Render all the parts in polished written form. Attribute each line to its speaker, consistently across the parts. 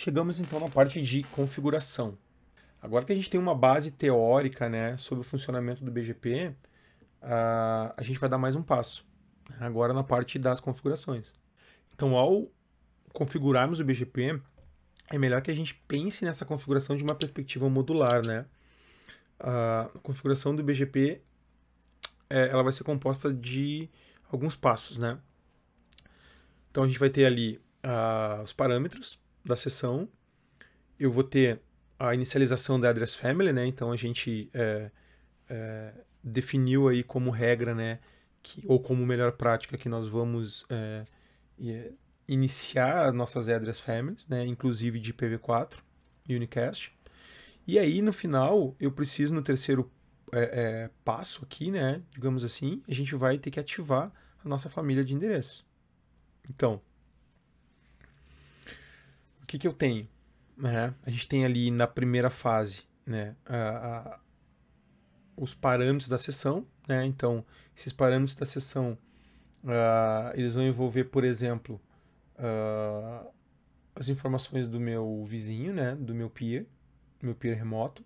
Speaker 1: Chegamos então na parte de configuração. Agora que a gente tem uma base teórica, né, sobre o funcionamento do BGP, a gente vai dar mais um passo. Agora na parte das configurações. Então, ao configurarmos o BGP, é melhor que a gente pense nessa configuração de uma perspectiva modular, né? A configuração do BGP ela vai ser composta de alguns passos, né? Então a gente vai ter ali os parâmetros da sessão. Eu vou ter a inicialização da address family, né? Então a gente definiu aí como regra, né? Ou como melhor prática que nós vamos iniciar as nossas address families, né? Inclusive de IPv4 e unicast. E aí no final eu preciso no terceiro passo aqui, né? Digamos assim, a gente vai ter que ativar a nossa família de endereços. Então, o que eu tenho? A gente tem ali na primeira fase, né, os parâmetros da sessão, né? Então, esses parâmetros da sessão, eles vão envolver, por exemplo, as informações do meu vizinho, né, do meu peer remoto.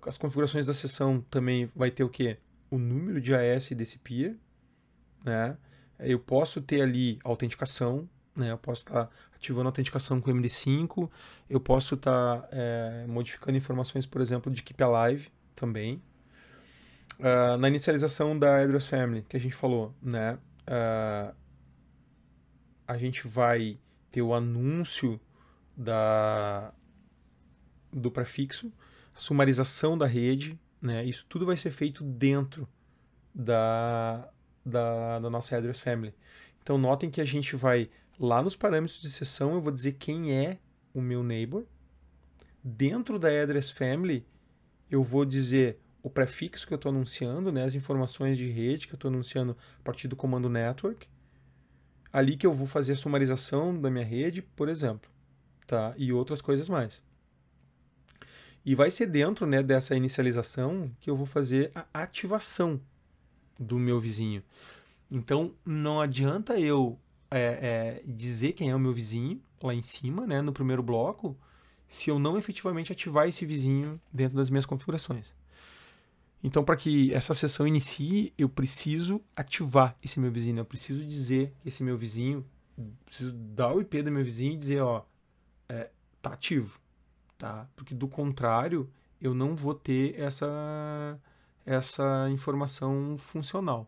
Speaker 1: As configurações da sessão também vai ter o quê? O número de AS desse peer, né? Eu posso ter ali autenticação, né? Eu posso estar ativando a autenticação com MD5, eu posso estar modificando informações, por exemplo, de Keep Alive também. Na inicialização da address family, que a gente falou, né? A gente vai ter o anúncio do prefixo, a sumarização da rede, né? Isso tudo vai ser feito dentro da nossa address family. Então notem que a gente vai lá nos parâmetros de sessão, eu vou dizer quem é o meu neighbor. Dentro da address family, eu vou dizer o prefixo que eu estou anunciando, né, as informações de rede que eu estou anunciando a partir do comando network. Ali que eu vou fazer a sumarização da minha rede, por exemplo, tá? E outras coisas mais. E vai ser dentro, né, dessa inicialização que eu vou fazer a ativação do meu vizinho. Então, não adianta eu dizer quem é o meu vizinho lá em cima, né, no primeiro bloco, se eu não efetivamente ativar esse vizinho dentro das minhas configurações. Então, para que essa sessão inicie, eu preciso ativar esse meu vizinho. Eu preciso dizer que esse meu vizinho, preciso dar o IP do meu vizinho e dizer, ó, tá ativo, tá? Porque do contrário, eu não vou ter essa informação funcional,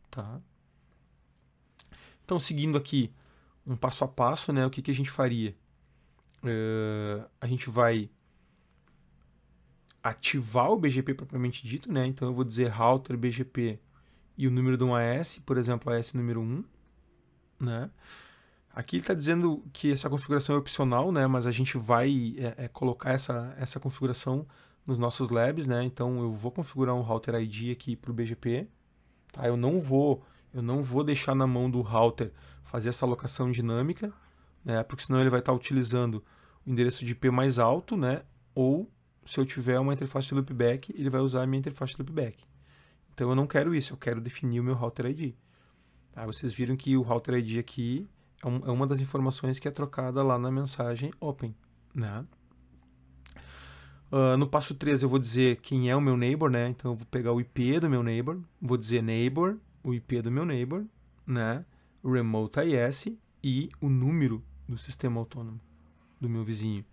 Speaker 1: tá? Então, seguindo aqui um passo a passo, né, o que a gente faria? A gente vai ativar o BGP propriamente dito, né? Então eu vou dizer router BGP e o número de um AS, por exemplo, AS número 1, né? Aqui ele está dizendo que essa configuração é opcional, né? Mas a gente vai colocar essa configuração nos nossos labs, né? Então eu vou configurar um router ID aqui para o BGP, tá? Eu não vou deixar na mão do router fazer essa alocação dinâmica, né? Porque senão ele vai estar utilizando o endereço de IP mais alto, né? Ou se eu tiver uma interface de loopback, ele vai usar a minha interface de loopback. Então eu não quero isso, eu quero definir o meu router ID. Tá? Vocês viram que o router ID aqui é uma das informações que é trocada lá na mensagem open, né? No passo 3 eu vou dizer quem é o meu neighbor, né? Então eu vou pegar o IP do meu neighbor, vou dizer neighbor, o IP do meu neighbor, né? Remote IS e o número do sistema autônomo do meu vizinho,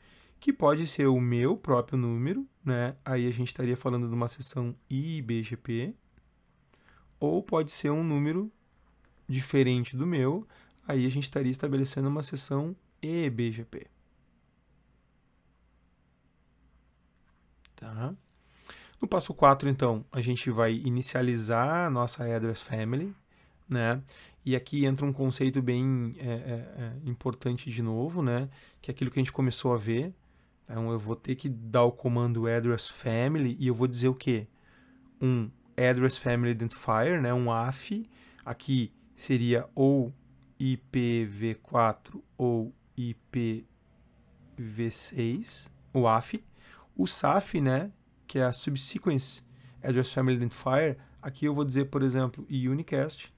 Speaker 1: que pode ser o meu próprio número, né? Aí a gente estaria falando de uma seção IBGP, ou pode ser um número diferente do meu, aí a gente estaria estabelecendo uma seção EBGP. Tá? No passo 4, então, a gente vai inicializar a nossa address family, né? E aqui entra um conceito bem importante de novo, né? Que é aquilo que a gente começou a ver. Então, eu vou ter que dar o comando address family e eu vou dizer o quê? Um address family identifier, né? Um AF. Aqui seria ou IPv4 ou IPv6, o AF. O SAF, né? Que é a Subsequence Address Family Identifier. Aqui eu vou dizer, por exemplo, unicast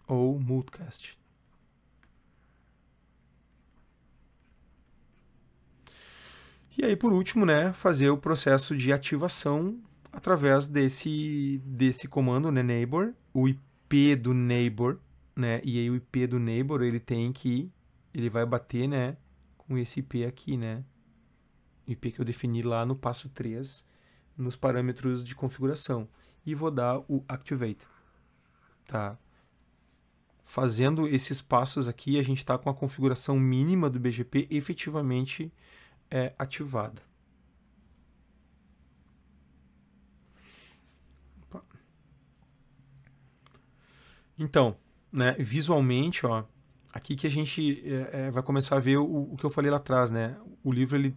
Speaker 1: ou multicast. E aí, por último, né, fazer o processo de ativação através desse comando, né, neighbor, o IP do neighbor, né, e aí o IP do neighbor, ele vai bater, né, com esse IP aqui, né, o IP que eu defini lá no passo 3, nos parâmetros de configuração, e vou dar o activate, tá? Fazendo esses passos aqui, a gente está com a configuração mínima do BGP efetivamente ativada. Então, né, visualmente, ó, aqui que a gente vai começar a ver o que eu falei lá atrás, né? O livro ele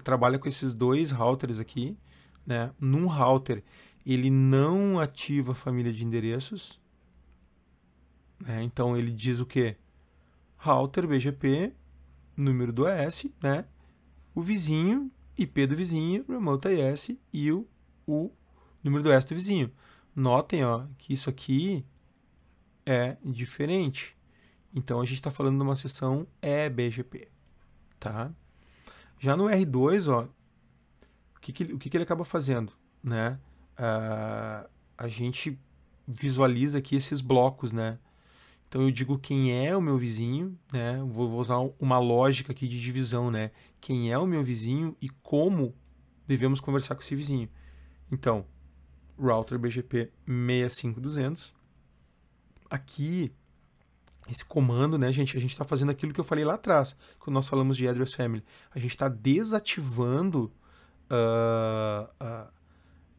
Speaker 1: trabalha com esses dois routers aqui, né? Num router ele não ativa a família de endereços, né? Então ele diz o quê? Router BGP, número do AS, né? O vizinho, IP do vizinho, remote AS e o número do AS do vizinho. Notem, ó, que isso aqui é diferente. Então a gente está falando de uma seção eBGP, tá? Já no R2, ó, o que ele acaba fazendo, né? A gente visualiza aqui esses blocos, né? Então eu digo quem é o meu vizinho, né? Vou usar uma lógica aqui de divisão, né? Quem é o meu vizinho e como devemos conversar com esse vizinho. Então, router BGP 65200. Aqui, esse comando, né, gente? A gente está fazendo aquilo que eu falei lá atrás, quando nós falamos de address family. A gente está desativando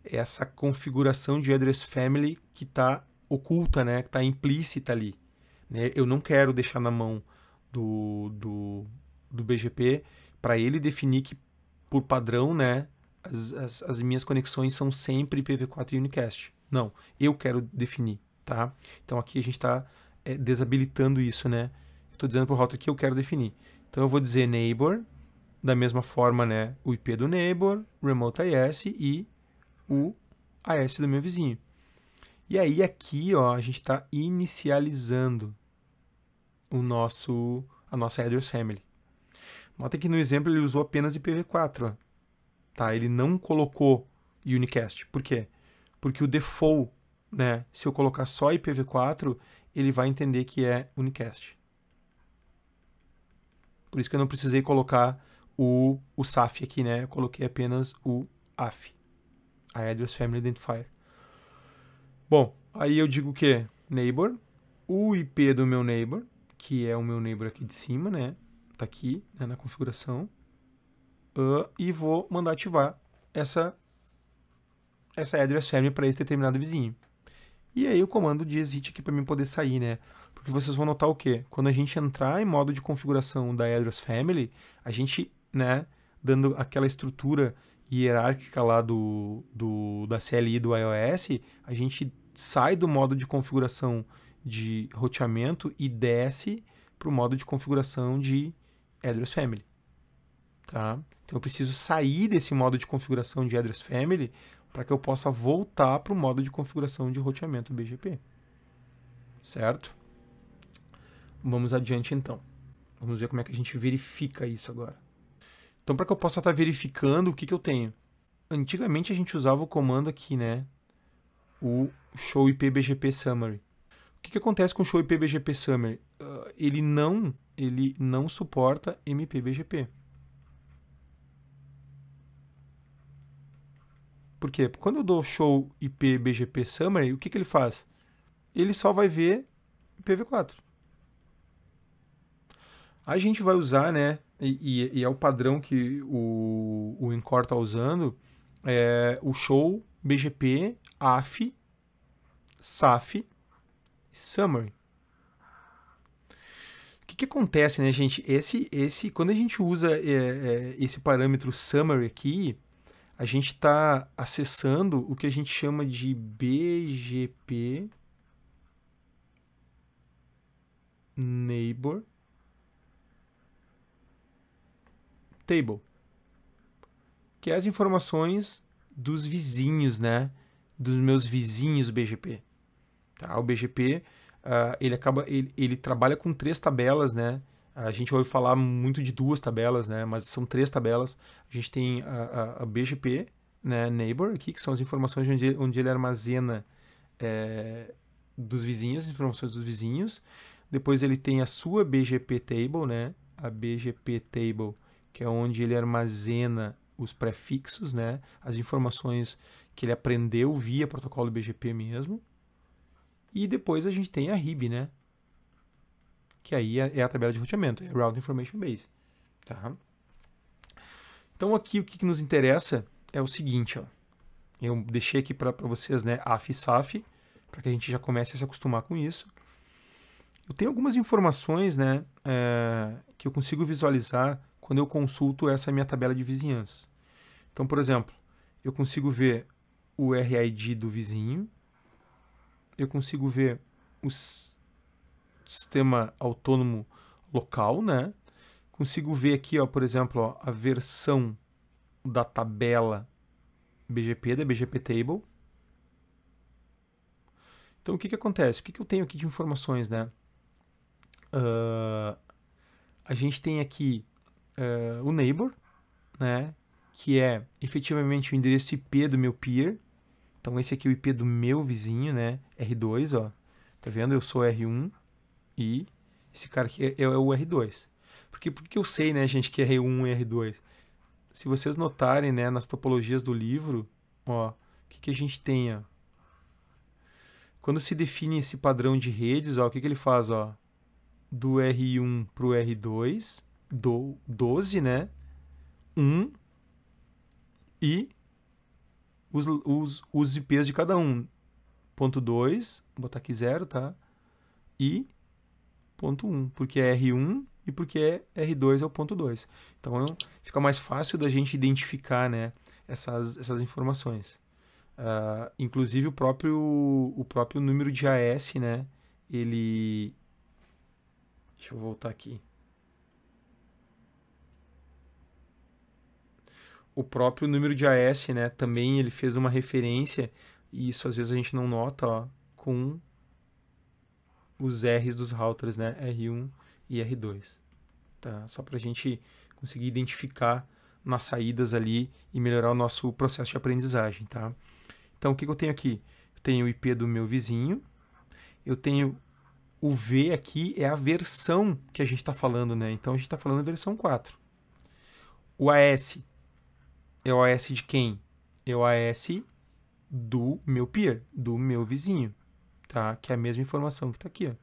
Speaker 1: essa configuração de address family que está oculta, né? Que está implícita ali. Né? Eu não quero deixar na mão do BGP para ele definir que, por padrão, né, as minhas conexões são sempre IPv4 e unicast. Não, eu quero definir, tá? Então aqui a gente está desabilitando isso, né? Estou dizendo para o router que eu quero definir. Então eu vou dizer neighbor, da mesma forma, né, o IP do neighbor, remote AS e o AS do meu vizinho. E aí aqui, ó, a gente está inicializando a nossa address family. Nota que no exemplo ele usou apenas IPv4, ó. Tá? Ele não colocou unicast. Por quê? Porque o default, né, se eu colocar só IPv4, ele vai entender que é unicast. Por isso que eu não precisei colocar o SAF aqui, né? Eu coloquei apenas o AF, a Address Family Identifier. Bom, aí eu digo o quê? Neighbor, o IP do meu neighbor, que é o meu neighbor aqui de cima, né? Tá aqui, né, na configuração. E vou mandar ativar essa address family para esse determinado vizinho. E aí o comando de exit aqui para mim poder sair, né? Porque vocês vão notar o quê? Quando a gente entrar em modo de configuração da address family, a gente, né, dando aquela estrutura hierárquica lá da CLI do iOS, a gente sai do modo de configuração de roteamento e desce para o modo de configuração de address family. Tá? Então eu preciso sair desse modo de configuração de address family para que eu possa voltar para o modo de configuração de roteamento BGP. Certo? Vamos adiante então. Vamos ver como é que a gente verifica isso agora. Então, para que eu possa estar verificando o que eu tenho. Antigamente a gente usava o comando aqui, né? O show IP BGP summary. O que acontece com o show IP BGP summary? Ele não suporta MP BGP. Por quê? Quando eu dou show IP BGP summary, o que ele faz? Ele só vai ver IPv4. A gente vai usar, né? E é o padrão que o Encore está usando, o show BGP, AF, SAF, summary. O que acontece, né, gente? Quando a gente usa esse parâmetro summary aqui, a gente está acessando o que a gente chama de BGP Neighbor Table, que é as informações dos vizinhos, né? Dos meus vizinhos BGP. Tá? O BGP ele trabalha com 3 tabelas, né? A gente ouve falar muito de 2 tabelas, né? Mas são 3 tabelas. A gente tem a BGP, né? Neighbor aqui, que são as informações onde ele armazena dos vizinhos, as informações dos vizinhos. Depois ele tem a sua BGP Table, né? A BGP Table, que é onde ele armazena os prefixos, né? As informações que ele aprendeu via protocolo BGP mesmo. E depois a gente tem a RIB, né? Que aí é a tabela de roteamento, é Route Information Base. Tá? Então aqui o que nos interessa é o seguinte, ó. Eu deixei aqui para vocês, né, AF e SAF, para que a gente já comece a se acostumar com isso. Eu tenho algumas informações, né, que eu consigo visualizar quando eu consulto essa minha tabela de vizinhança. Então, por exemplo, eu consigo ver o RID do vizinho, eu consigo ver o sistema autônomo local, né? Consigo ver aqui, ó, por exemplo, ó, a versão da tabela BGP, da BGP Table. Então, o que acontece? O que eu tenho aqui de informações, né? A gente tem aqui o neighbor, né? Que é efetivamente o endereço IP do meu peer. Então, esse aqui é o IP do meu vizinho, né? R2, ó. Tá vendo? Eu sou R1 e esse cara aqui é o R2. Por que eu sei, né, gente, que é R1 e R2? Se vocês notarem, né, nas topologias do livro, ó, o que a gente tem, ó? Quando se define esse padrão de redes, ó, o que ele faz, ó? Do R1 para o R2, 12, né? 1 e os IPs de cada um. Ponto 2, vou botar aqui 0, tá? E ponto 1, porque é R1 e porque é R2 é o ponto 2. Então fica mais fácil da gente identificar, né, essas informações. Inclusive o próprio número de AS, né, ele... Deixa eu voltar aqui. O próprio número de AS, né, também ele fez uma referência, e isso às vezes a gente não nota, ó, com os R's dos routers, né, R1 e R2. Tá? Só para a gente conseguir identificar nas saídas ali e melhorar o nosso processo de aprendizagem. Tá? Então, o que eu tenho aqui? Eu tenho o IP do meu vizinho, eu tenho o V aqui, é a versão que a gente está falando, né? Então, a gente está falando da versão 4. O AS é o AS de quem? É o AS do meu peer, do meu vizinho, tá? Que é a mesma informação que está aqui, ó.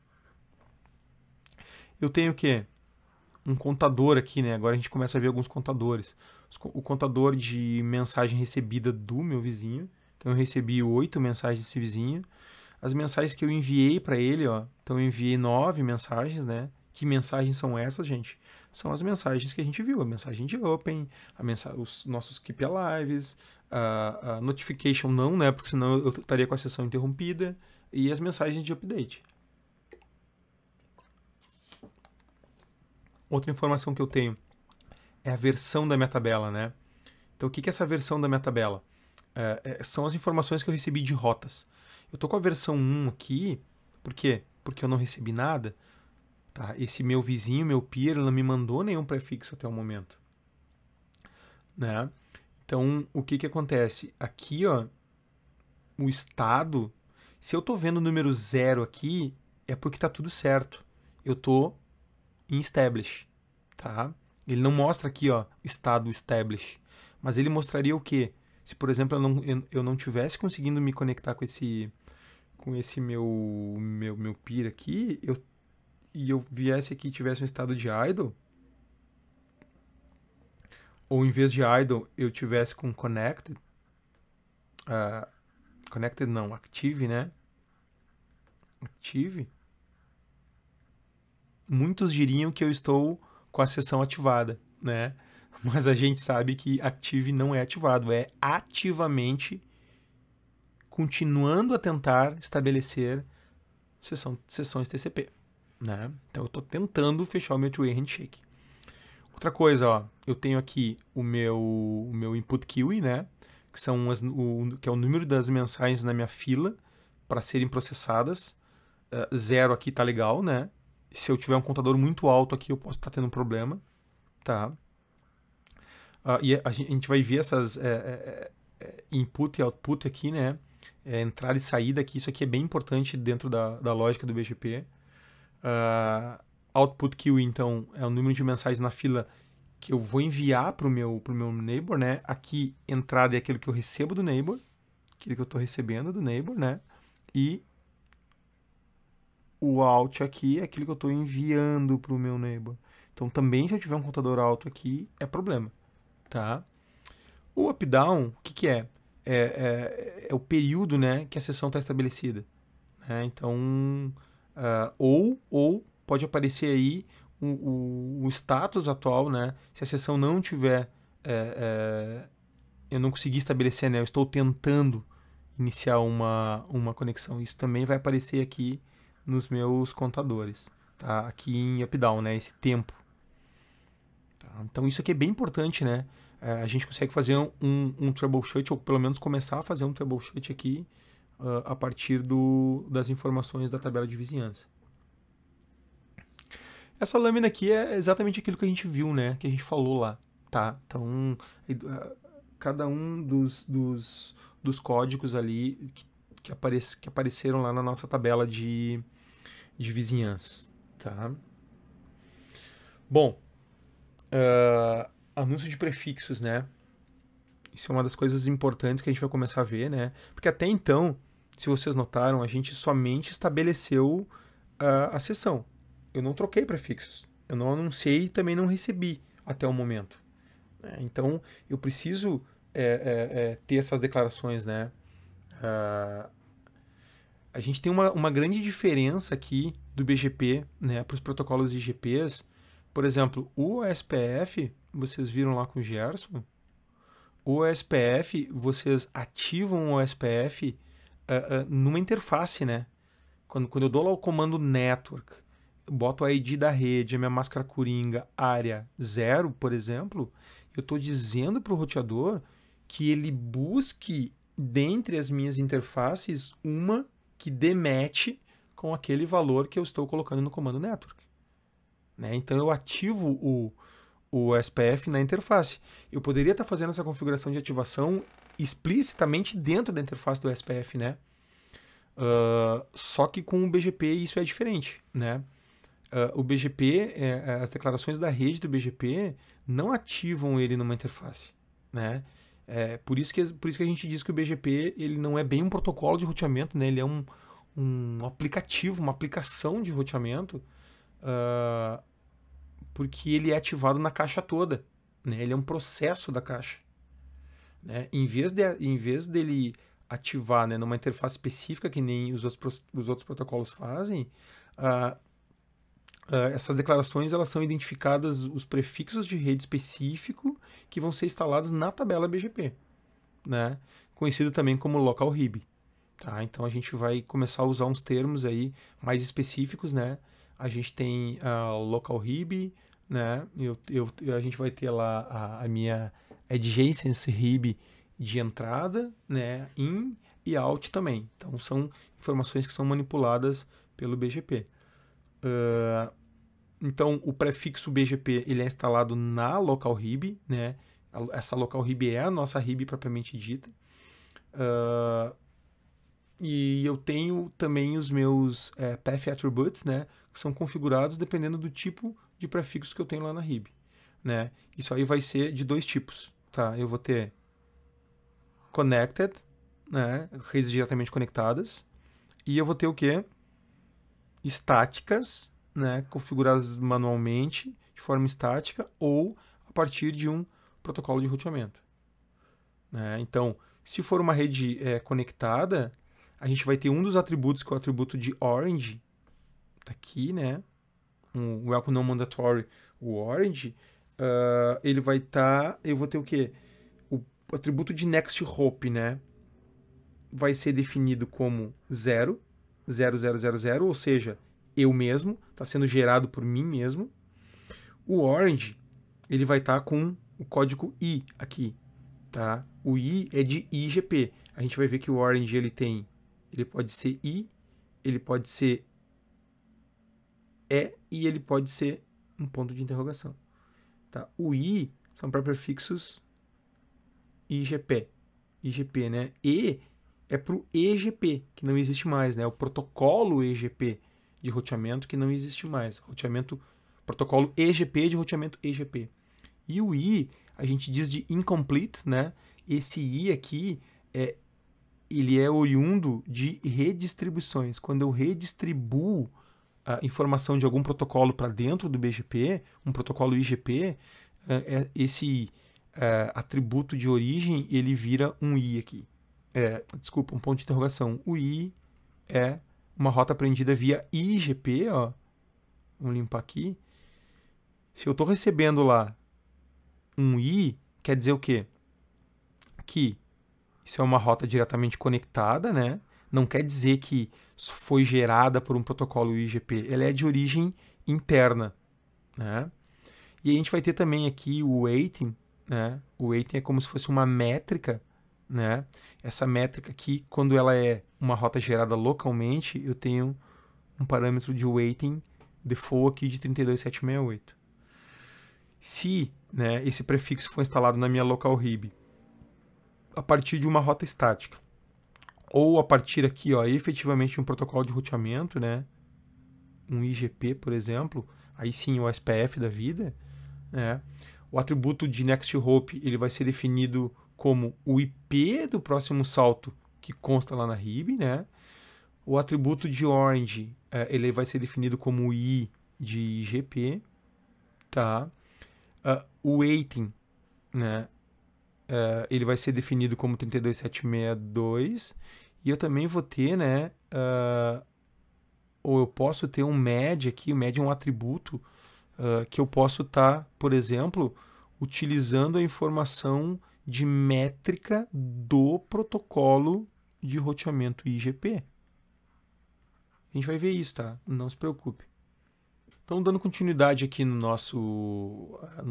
Speaker 1: Eu tenho o quê? Um contador aqui, né? Agora a gente começa a ver alguns contadores. O contador de mensagem recebida do meu vizinho. Então eu recebi 8 mensagens desse vizinho. As mensagens que eu enviei para ele, ó. Então eu enviei 9 mensagens, né? Que mensagens são essas, gente? São as mensagens que a gente viu. A mensagem de open, os nossos keep alives, a notification não, né? Porque senão eu estaria com a sessão interrompida. E as mensagens de update. Outra informação que eu tenho é a versão da minha tabela, né? Então, o que é essa versão da minha tabela? São as informações que eu recebi de rotas. Eu tô com a versão 1 aqui, por quê? Porque eu não recebi nada. Tá? Esse meu vizinho, meu peer, ele não me mandou nenhum prefixo até o momento. Né? Então, o que acontece? Aqui, ó, o estado, se eu tô vendo o número 0 aqui, é porque tá tudo certo. Eu tô em establish, tá? Ele não mostra aqui, ó, estado establish, mas ele mostraria o quê? Se, por exemplo, eu não tivesse conseguindo me conectar com esse meu peer aqui, e eu viesse aqui e tivesse um estado de idle, ou em vez de idle eu tivesse com connected, connected não, active, né? Active. Muitos diriam que eu estou com a sessão ativada, né? Mas a gente sabe que active não é ativado, é ativamente continuando a tentar estabelecer sessões TCP, né? Então eu estou tentando fechar o meu two-way handshake. Outra coisa, ó, eu tenho aqui o meu input queue, né? Que é o número das mensagens na minha fila para serem processadas. 0 aqui tá legal, né? Se eu tiver um contador muito alto aqui, eu posso estar tendo um problema, tá? E a gente vai ver essas input e output aqui, né? Entrada e saída aqui, isso aqui é bem importante dentro da lógica do BGP. Output queue, então, é o número de mensagens na fila que eu vou enviar para o meu neighbor, né? Aqui, entrada é aquilo que eu recebo do neighbor, aquilo que eu estou recebendo do neighbor, né? E o out aqui é aquilo que eu estou enviando para o meu neighbor. Então, também, se eu tiver um contador alto aqui, é problema, tá? O up-down, o que é? É o período, né, que a sessão está estabelecida. Né? Então, ou pode aparecer aí o status atual, né? Se a sessão não tiver, eu não consegui estabelecer, né? Eu estou tentando iniciar uma conexão. Isso também vai aparecer aqui nos meus contadores, tá? Aqui em up-down, né? Esse tempo. Tá? Então isso aqui é bem importante, né? A gente consegue fazer um troubleshoot, ou pelo menos começar a fazer um troubleshoot aqui a partir das informações da tabela de vizinhança. Essa lâmina aqui é exatamente aquilo que a gente viu, né? Que a gente falou lá, tá? Então, cada um dos códigos ali que apareceram lá na nossa tabela de vizinhança, tá? Bom, anúncio de prefixos, né? Isso é uma das coisas importantes que a gente vai começar a ver, né? Porque até então, se vocês notaram, a gente somente estabeleceu a sessão. Eu não troquei prefixos. Eu não anunciei e também não recebi até o momento. Então, eu preciso ter essas declarações, né? A gente tem uma grande diferença aqui do BGP, né, para os protocolos IGPs. Por exemplo, o OSPF, vocês viram lá com o Gerson, o OSPF, vocês ativam o OSPF numa interface, né? Quando eu dou lá o comando network, eu boto a ID da rede, a minha máscara coringa, área 0, por exemplo, eu estou dizendo para o roteador que ele busque, dentre as minhas interfaces, uma que dê match com aquele valor que eu estou colocando no comando network. Né? Então eu ativo o SPF na interface. Eu poderia estar fazendo essa configuração de ativação explicitamente dentro da interface do SPF, né? Só que com o BGP isso é diferente, né? O BGP, as declarações da rede do BGP não ativam ele numa interface, né? Por isso que a gente diz que o BGP ele não é bem um protocolo de roteamento, né? Ele é um aplicativo, uma aplicação de roteamento, porque ele é ativado na caixa toda, né? Ele é um processo da caixa, né? Em vez dele ativar, né, numa interface específica que nem os outros protocolos fazem, essas declarações elas são identificadas os prefixos de rede específico que vão ser instalados na tabela BGP, né? Conhecido também como local RIB. Tá? Então a gente vai começar a usar uns termos aí mais específicos, né? A gente tem a local RIB, né? A gente vai ter lá a minha adjacency RIB de entrada, né? In e out também. Então são informações que são manipuladas pelo BGP. Então o prefixo BGP ele é instalado na local RIB, né? Essa local RIB é a nossa RIB propriamente dita. E eu tenho também os meus path attributes, né, que são configurados dependendo do tipo de prefixo que eu tenho lá na RIB, né? Isso aí vai ser de dois tipos, tá? Eu vou ter connected, né, redes diretamente conectadas, e eu vou ter o quê? Estáticas, né, configuradas manualmente, de forma estática, ou a partir de um protocolo de roteamento, né? Então, se for uma rede conectada, a gente vai ter um dos atributos, que é o atributo de orange, tá aqui, né? Um welcome non mandatory, o orange, ele vai estar, eu vou ter o quê? O atributo de next hop, né? Vai ser definido como 0, 0, 0, 0, 0, ou seja, eu mesmo, está sendo gerado por mim mesmo. O orange, ele vai estar com o código I aqui, tá? O I é de IGP. A gente vai ver que o orange ele pode ser I, ele pode ser é e ele pode ser um ponto de interrogação. Tá? O I são para prefixos IGP, né? E é para o EGP, que não existe mais, né? O protocolo EGP de roteamento que não existe mais. Protocolo EGP de roteamento EGP. E o I, a gente diz de incomplete, né? Esse I aqui, ele é oriundo de redistribuições. Quando eu redistribuo a informação de algum protocolo para dentro do BGP, um protocolo IGP, esse atributo de origem, ele vira um I aqui. Desculpa, um ponto de interrogação. O I é uma rota aprendida via IGP, ó. Vamos limpar aqui. Se eu estou recebendo lá um I, quer dizer o quê? Que isso é uma rota diretamente conectada, né? Não quer dizer que foi gerada por um protocolo IGP. Ela é de origem interna, né? E a gente vai ter também aqui o weighting, né? O weighting é como se fosse uma métrica, né? Essa métrica aqui, quando ela é uma rota gerada localmente, eu tenho um parâmetro de weighting default aqui de 32768. Se, né, esse prefixo for instalado na minha local RIB a partir de uma rota estática, ou a partir aqui, ó, efetivamente de um protocolo de roteamento, né, um IGP, por exemplo, aí sim o SPF da vida, né, o atributo de next hop ele vai ser definido como o IP do próximo salto que consta lá na RIB, né, o atributo de orange ele vai ser definido como o I de IGP, tá? O weighting, né, ele vai ser definido como 32762 e eu também vou ter, né, ou eu posso ter um MED aqui, o MED é um atributo que eu posso estar, por exemplo, utilizando a informação de métrica do protocolo de roteamento IGP. A gente vai ver isso, tá? Não se preocupe. Então, dando continuidade aqui no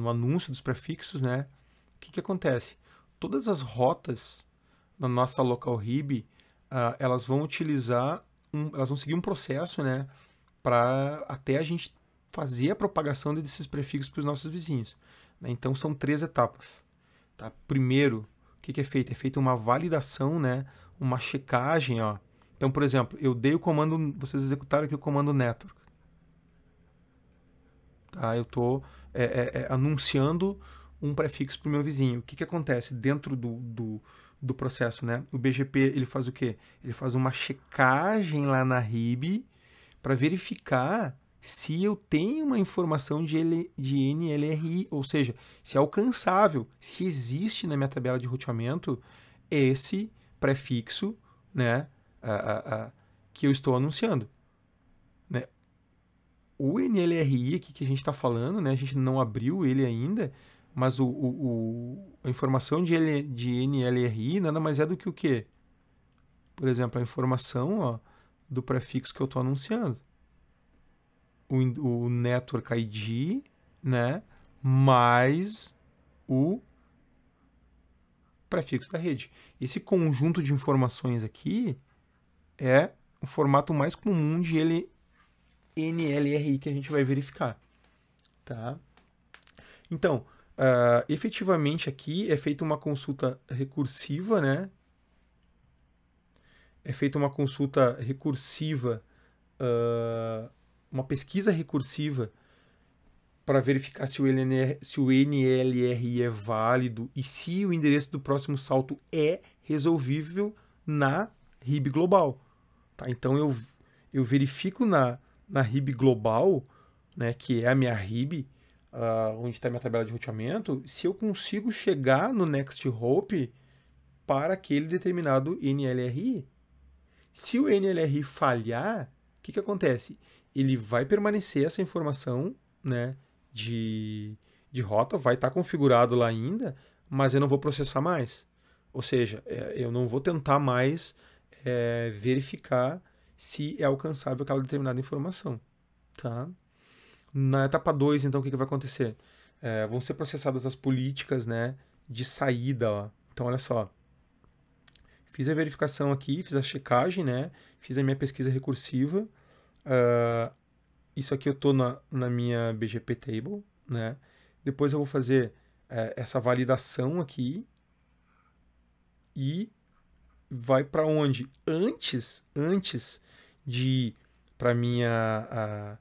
Speaker 1: anúncio dos prefixos, né? O que acontece? Todas as rotas na nossa local RIB, elas vão seguir um processo, né? Para até a gente fazer a propagação desses prefixos para os nossos vizinhos. Né? Então, são 3 etapas. Tá? Primeiro, o que é feito? É feita uma validação, né? Uma checagem, ó. Então, por exemplo, eu dei o comando, vocês executaram aqui o comando network. Tá? Eu estou anunciando um prefixo para o meu vizinho. O que acontece dentro do processo? Né? O BGP ele faz o quê? Ele faz uma checagem lá na RIB para verificar se eu tenho uma informação de NLRI, ou seja, se é alcançável, se existe na minha tabela de roteamento esse prefixo, né, que eu estou anunciando. Né? O NLRI aqui que a gente está falando, né, a gente não abriu ele ainda, mas a informação de NLRI nada mais é do que o quê? Por exemplo, a informação, ó, do prefixo que eu estou anunciando. O Network ID, né, mais o prefixo da rede. Esse conjunto de informações aqui é o formato mais comum de NLRI que a gente vai verificar. Tá? Então, efetivamente aqui é feita uma consulta recursiva, né? É feita uma consulta recursiva, uma pesquisa recursiva para verificar se o NLRI é válido e se o endereço do próximo salto é resolvível na RIB global. Tá? Então eu verifico na RIB global, né, que é a minha RIB, onde está a minha tabela de roteamento, se eu consigo chegar no next hop para aquele determinado NLRI. Se o NLRI falhar, o que acontece? Ele vai permanecer essa informação, né, de rota, vai estar configurado lá ainda, mas eu não vou processar mais. Ou seja, eu não vou tentar mais verificar se é alcançável aquela determinada informação. Tá? Na etapa 2, então, o que vai acontecer? Vão ser processadas as políticas, né, de saída. Ó. Então, olha só. Fiz a verificação aqui, fiz a checagem, né, fiz a minha pesquisa recursiva. isso aqui eu estou na minha BGP Table, né? Depois eu vou fazer essa validação aqui e vai para onde? Antes de ir para minha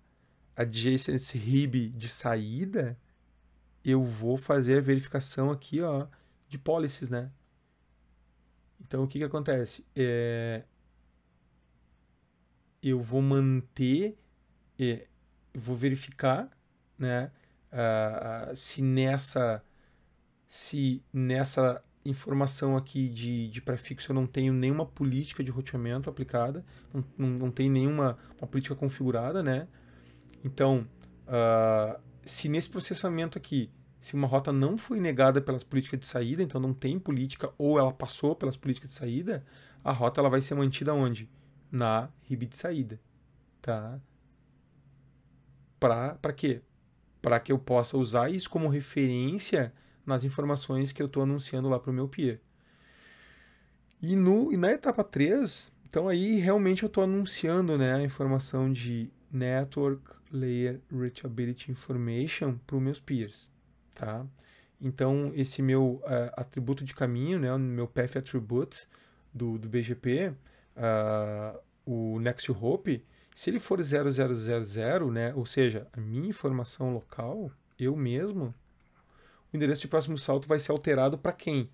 Speaker 1: adjacency RIB de saída, eu vou fazer a verificação aqui, ó, de policies, né? Então, o que acontece? Eu vou manter, vou verificar, né, se nessa informação aqui de prefixo eu não tenho nenhuma política de roteamento aplicada, não tem nenhuma uma política configurada, né? Então, se nesse processamento aqui, se uma rota não foi negada pelas políticas de saída, então não tem política, ou ela passou pelas políticas de saída, a rota ela vai ser mantida onde? Na RIB de saída, tá? Para quê? Para que eu possa usar isso como referência nas informações que eu estou anunciando lá para o meu peer. E na etapa 3, então aí realmente eu estou anunciando, né, a informação de Network Layer Reachability Information para os meus peers, tá? Então esse meu atributo de caminho, né, o meu Path Attribute do BGP, o Next Hop, se ele for 0000, né, ou seja, a minha informação local, eu mesmo, o endereço de próximo salto vai ser alterado para quem?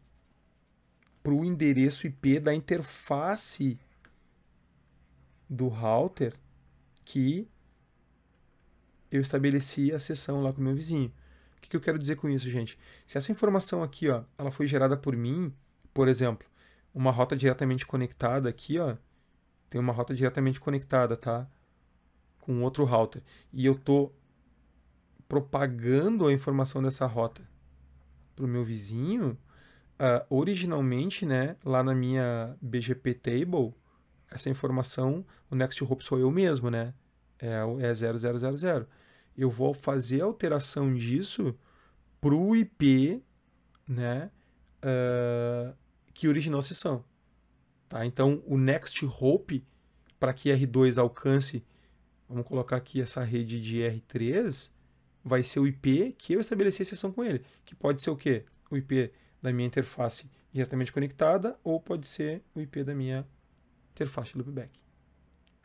Speaker 1: Para o endereço IP da interface do router que eu estabeleci a sessão lá com o meu vizinho. O que eu quero dizer com isso, gente? Se essa informação aqui, ó, ela foi gerada por mim, por exemplo, uma rota diretamente conectada aqui, ó, tem uma rota diretamente conectada, tá? Com outro router. E eu tô propagando a informação dessa rota para o meu vizinho, originalmente, né, lá na minha BGP Table, essa informação, o Next Hop sou eu mesmo, né? É 0000. Eu vou fazer a alteração disso para o IP, né, que originou a sessão. Tá? Então, o Next Hop, para que R2 alcance, vamos colocar aqui essa rede de R3, vai ser o IP que eu estabeleci a sessão com ele. Que pode ser o quê? O IP da minha interface diretamente conectada ou pode ser o IP da minha interface loopback.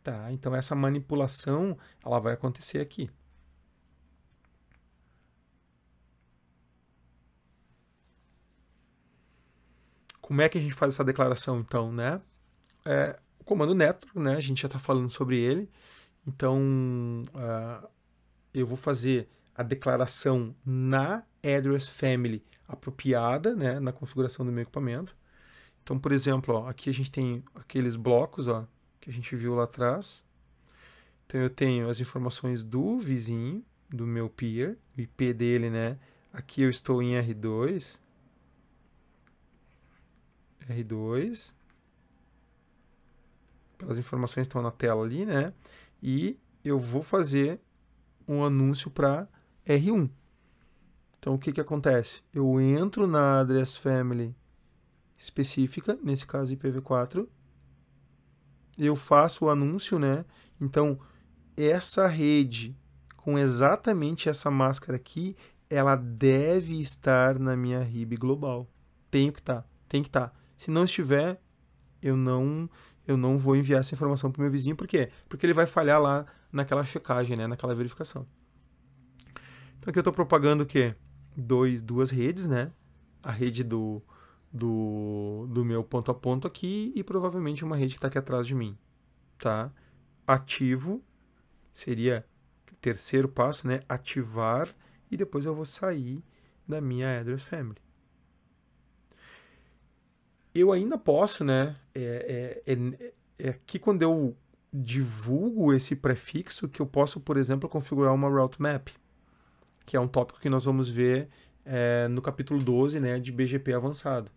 Speaker 1: Tá? Então essa manipulação ela vai acontecer aqui. Como é que a gente faz essa declaração então, né? O comando network, né? A gente já está falando sobre ele. Então eu vou fazer a declaração na address family apropriada, né, na configuração do meu equipamento. Então, por exemplo, ó, aqui a gente tem aqueles blocos, ó, que a gente viu lá atrás. Então eu tenho as informações do vizinho, do meu peer, o IP dele, né? Aqui eu estou em R2. As informações estão na tela ali, né? E eu vou fazer um anúncio para R1. Então o que acontece? Eu entro na address family específica, nesse caso IPv4, eu faço o anúncio, né? Então essa rede com exatamente essa máscara aqui, ela deve estar na minha RIB global. Tem que estar. Se não estiver, eu não vou enviar essa informação para o meu vizinho. Por quê? Porque ele vai falhar lá naquela checagem, né? Naquela verificação. Então aqui eu estou propagando o quê? Duas redes, né? A rede do meu ponto a ponto aqui e provavelmente uma rede que está aqui atrás de mim. Tá? Ativo seria o terceiro passo, né? Ativar, e depois eu vou sair da minha address family. Eu ainda posso, né? Aqui quando eu divulgo esse prefixo que eu posso, por exemplo, configurar uma route map, que é um tópico que nós vamos ver no capítulo 12, né, de BGP avançado.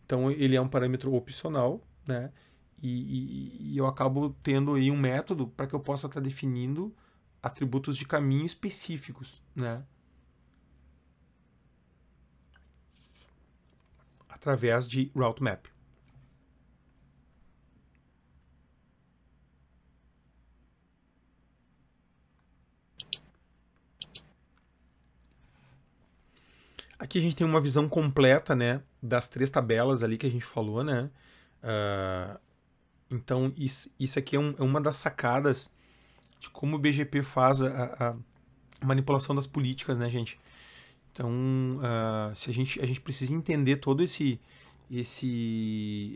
Speaker 1: Então ele é um parâmetro opcional, né? E eu acabo tendo aí um método para que eu possa estar definindo atributos de caminho específicos, né? Através de route map. Aqui a gente tem uma visão completa, né, das 3 tabelas ali que a gente falou, né? Então, isso aqui é uma das sacadas de como o BGP faz a manipulação das políticas, né, gente? Então, se a gente precisa entender todo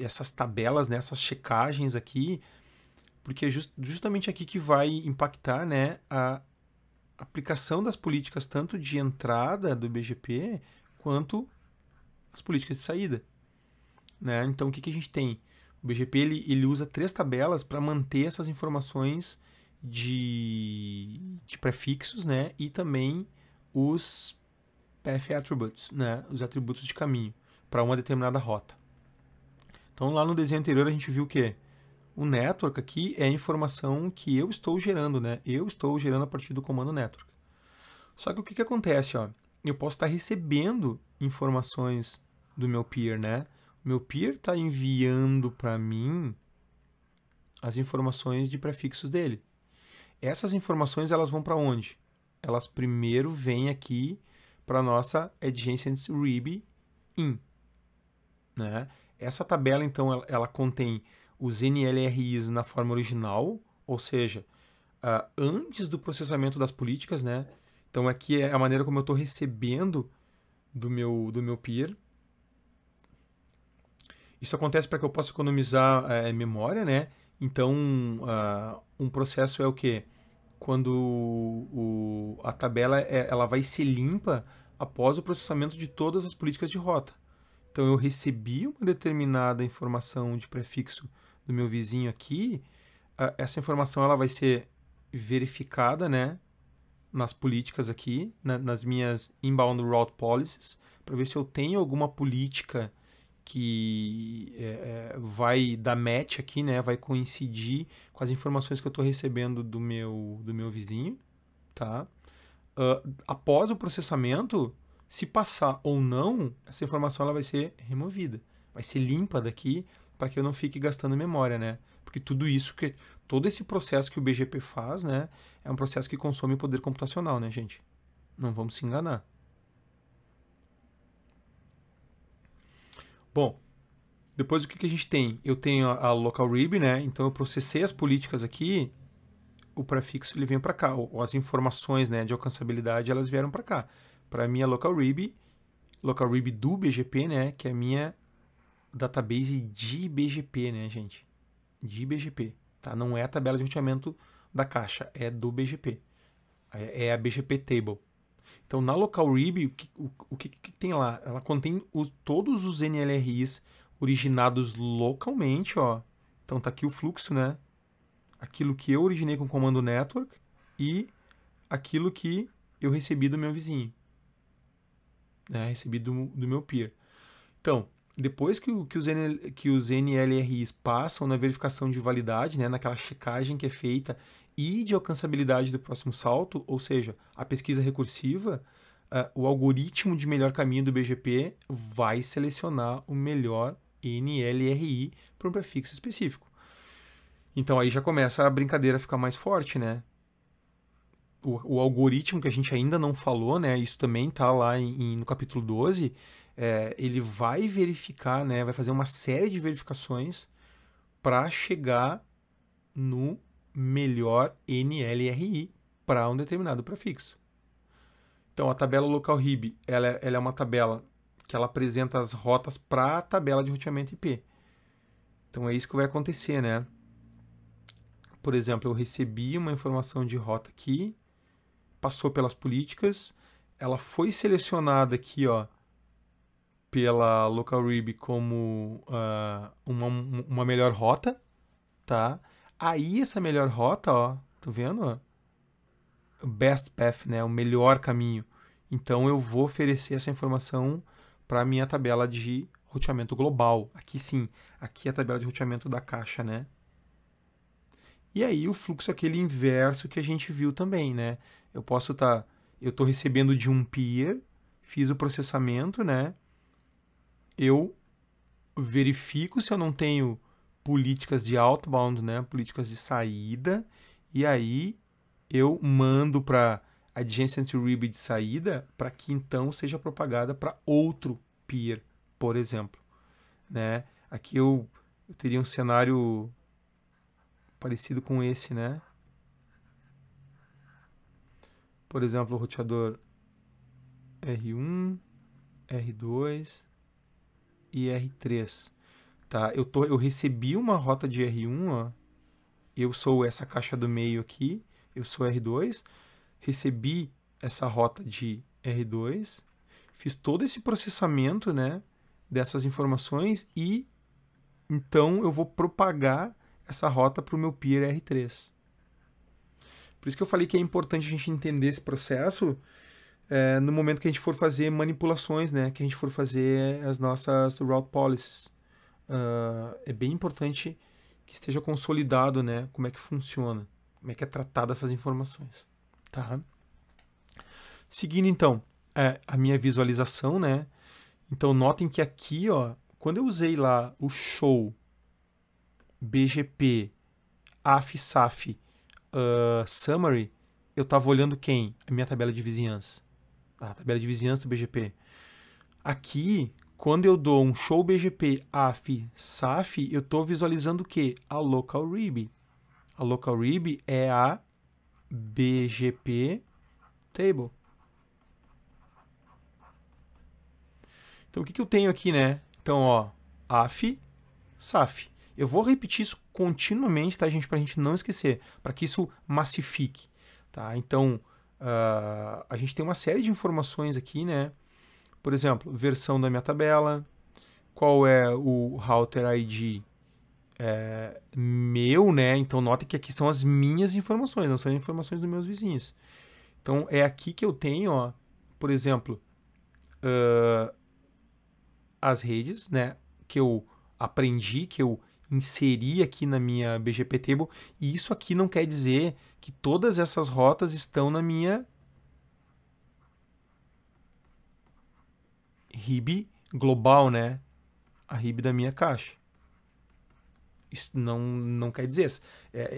Speaker 1: essas tabelas, né, essas checagens aqui, porque é justamente aqui que vai impactar, né, a aplicação das políticas tanto de entrada do BGP quanto as políticas de saída, né? Então, o que a gente tem? O BGP ele usa 3 tabelas para manter essas informações de prefixos, né? E também os Path Attributes, né? Os atributos de caminho para uma determinada rota. Então, lá no desenho anterior a gente viu que o network aqui é a informação que eu estou gerando, né? Eu estou gerando a partir do comando network. Só que o que acontece, ó? Eu posso estar recebendo informações do meu peer, né? O meu peer está enviando para mim as informações de prefixos dele. Essas informações elas vão para onde? Elas primeiro vêm aqui para a nossa adjacent RIB in, né? Essa tabela, então, ela contém os NLRIs na forma original, ou seja, antes do processamento das políticas, né? Então, aqui é a maneira como eu estou recebendo do meu peer. Isso acontece para que eu possa economizar memória, né? Então, um processo é o quê? Quando a tabela ela vai ser limpa após o processamento de todas as políticas de rota. Então, eu recebi uma determinada informação de prefixo do meu vizinho aqui, essa informação ela vai ser verificada, né, nas políticas aqui, nas minhas inbound route policies, para ver se eu tenho alguma política que vai dar match aqui, né, vai coincidir com as informações que eu estou recebendo do meu vizinho, tá? Após o processamento, se passar ou não, essa informação ela vai ser removida, vai ser limpa daqui para que eu não fique gastando memória, né? Porque todo esse processo que o BGP faz, né, é um processo que consome poder computacional, né, gente? Não vamos se enganar. Bom, depois o que a gente tem? Eu tenho a local RIB, né? Então eu processei as políticas aqui, o prefixo ele vem para cá, ou as informações, né, de alcançabilidade elas vieram para cá, para a minha local RIB do BGP, né, que é a minha database de BGP, né, gente? De BGP, tá? Não é a tabela de roteamento da caixa, é do BGP. É a BGP Table. Então, na local RIB, o que tem lá? Ela contém todos os NLRIs originados localmente, ó. Então, tá aqui o fluxo, né? Aquilo que eu originei com o comando network e aquilo que eu recebi do meu vizinho, né? Recebi do meu peer. Então, depois que os NLRIs passam na verificação de validade, né, naquela checagem que é feita e de alcançabilidade do próximo salto, ou seja, a pesquisa recursiva, o algoritmo de melhor caminho do BGP vai selecionar o melhor NLRI para um prefixo específico. Então aí já começa a brincadeira a ficar mais forte, né? O algoritmo que a gente ainda não falou, né? Isso também está lá no capítulo 12, ele vai verificar, né? Vai fazer uma série de verificações para chegar no melhor NLRI para um determinado prefixo. Então, a tabela local RIB, ela é uma tabela que ela apresenta as rotas para a tabela de roteamento IP. Então, é isso que vai acontecer, né? Por exemplo, eu recebi uma informação de rota aqui, passou pelas políticas, ela foi selecionada aqui, ó, pela local RIB como uma melhor rota, tá? Aí essa melhor rota, ó, tá vendo? Ó? Best path, né? O melhor caminho. Então eu vou oferecer essa informação para a minha tabela de roteamento global. Aqui sim, aqui é a tabela de roteamento da caixa, né? E aí o fluxo é aquele inverso que a gente viu também, né? Eu estou recebendo de um peer, fiz o processamento, né? Eu verifico se eu não tenho políticas de outbound, né? Políticas de saída, e aí eu mando para adjacent RIB de saída para que então seja propagada para outro peer, por exemplo, né? Aqui eu teria um cenário parecido com esse, né? Por exemplo, o roteador R1, R2 e R3, tá? Eu recebi uma rota de R1, ó. Eu sou essa caixa do meio aqui, eu sou R2, recebi essa rota de R2, fiz todo esse processamento, né, dessas informações e então eu vou propagar essa rota para o meu peer R3. Por isso que eu falei que é importante a gente entender esse processo no momento que a gente for fazer manipulações, né, que a gente for fazer as nossas route policies. É bem importante que esteja consolidado, né, como é que funciona, como é que é tratada essas informações. Tá? Seguindo, então, a minha visualização, né? Então, notem que aqui, ó, quando eu usei lá o show, BGP, AF/SAF, summary, eu estava olhando quem? A minha tabela de vizinhança. A tabela de vizinhança do BGP. Aqui, quando eu dou um show BGP, AF/SAF, eu estou visualizando o quê? A local RIB. A local RIB é a BGP table. Então, o que eu tenho aqui, né? Então, ó, AF, SAF. Eu vou repetir isso continuamente, tá, gente? Para a gente não esquecer, para que isso massifique, tá? Então, a gente tem uma série de informações aqui, né? Por exemplo, versão da minha tabela, qual é o router ID meu, né? Então, notem que aqui são as minhas informações, não são as informações dos meus vizinhos. Então, é aqui que eu tenho, ó, por exemplo, as redes, né, que eu aprendi, que eu inseri aqui na minha BGP Table, e isso aqui não quer dizer que todas essas rotas estão na minha RIB global, né, a RIB da minha caixa. Isso não quer dizer.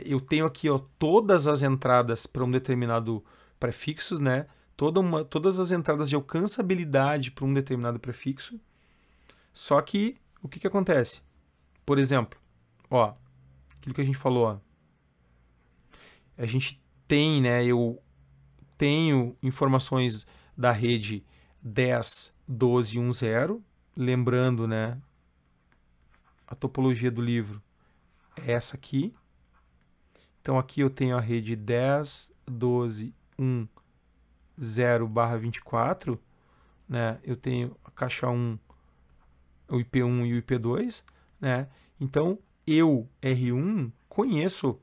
Speaker 1: Eu tenho aqui, ó, todas as entradas para um determinado prefixo, né, todas as entradas de alcançabilidade para um determinado prefixo. Só que, o que acontece? Por exemplo, ó, aquilo que a gente falou, ó, a gente tem, né, eu tenho informações da rede 10, 12 e 10, lembrando, né, a topologia do livro é essa aqui. Então, aqui eu tenho a rede 10, 12, 1, 0/24, né, eu tenho a caixa 1, o IP1 e o IP2, né? Então, eu, R1, conheço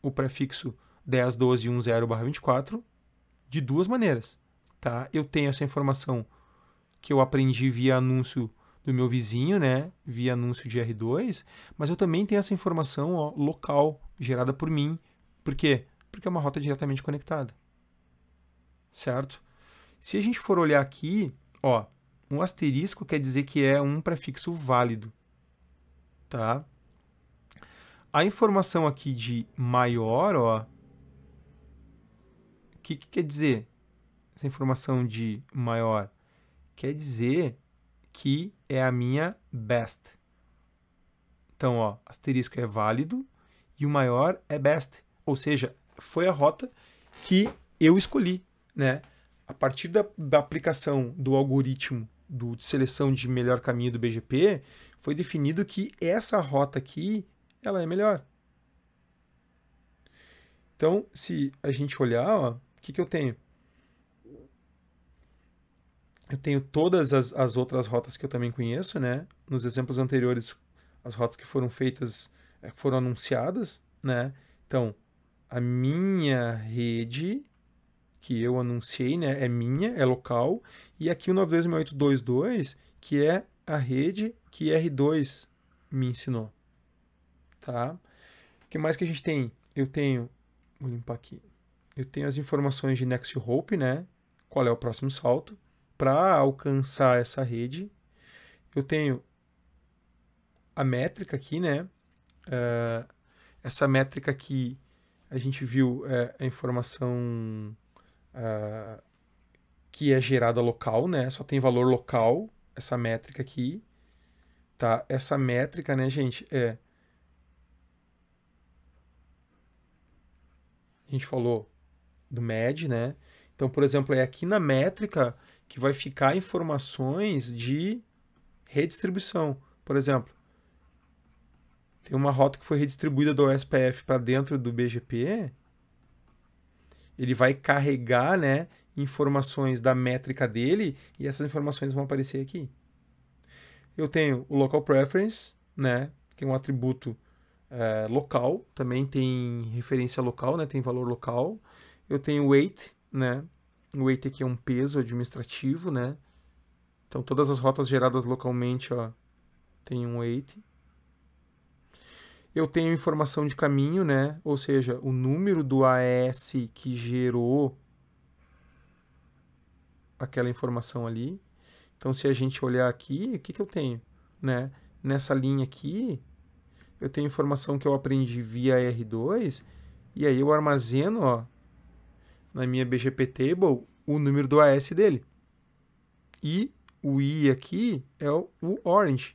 Speaker 1: o prefixo 10, 12 e 10/24 de duas maneiras, tá? Eu tenho essa informação que eu aprendi via anúncio do meu vizinho, né? Via anúncio de R2, mas eu também tenho essa informação, ó, local, gerada por mim. Por quê? Porque é uma rota diretamente conectada, certo? Se a gente for olhar aqui, ó, um asterisco quer dizer que é um prefixo válido, tá? A informação aqui de maior, ó, o que quer dizer essa informação de maior? Quer dizer que é a minha best. Então, ó, asterisco é válido e o maior é best. Ou seja, foi a rota que eu escolhi, né? A partir da aplicação do algoritmo de seleção de melhor caminho do BGP, foi definido que essa rota aqui, ela é melhor. Então, se a gente olhar, ó, o que eu tenho? Eu tenho todas as outras rotas que eu também conheço, né? Nos exemplos anteriores, as rotas que foram feitas, foram anunciadas, né? Então, a minha rede que eu anunciei, né, é minha, é local, e aqui o 926822, que é a rede que R2 me ensinou, tá? O que mais que a gente tem? Eu tenho, vou limpar aqui, eu tenho as informações de Next Hop, né, qual é o próximo salto, para alcançar essa rede. Eu tenho a métrica aqui, né, essa métrica aqui, a gente viu a informação que é gerada local, né? Só tem valor local, essa métrica aqui, tá? Essa métrica, né, gente, a gente falou do MED, né? Então, por exemplo, é aqui na métrica que vai ficar informações de redistribuição. Por exemplo, tem uma rota que foi redistribuída do OSPF para dentro do BGP, ele vai carregar, né, informações da métrica dele e essas informações vão aparecer aqui. Eu tenho o local preference, né, que é um atributo local, também tem referência local, né, tem valor local. Eu tenho weight, né, o weight aqui é um peso administrativo, né, então todas as rotas geradas localmente, ó, tem um weight. Eu tenho informação de caminho, né, ou seja, o número do AS que gerou aquela informação ali. Então, se a gente olhar aqui, o que eu tenho? Né? Nessa linha aqui, eu tenho informação que eu aprendi via R2, e aí eu armazeno, ó, na minha BGP Table o número do AS dele. E o I aqui é o orange.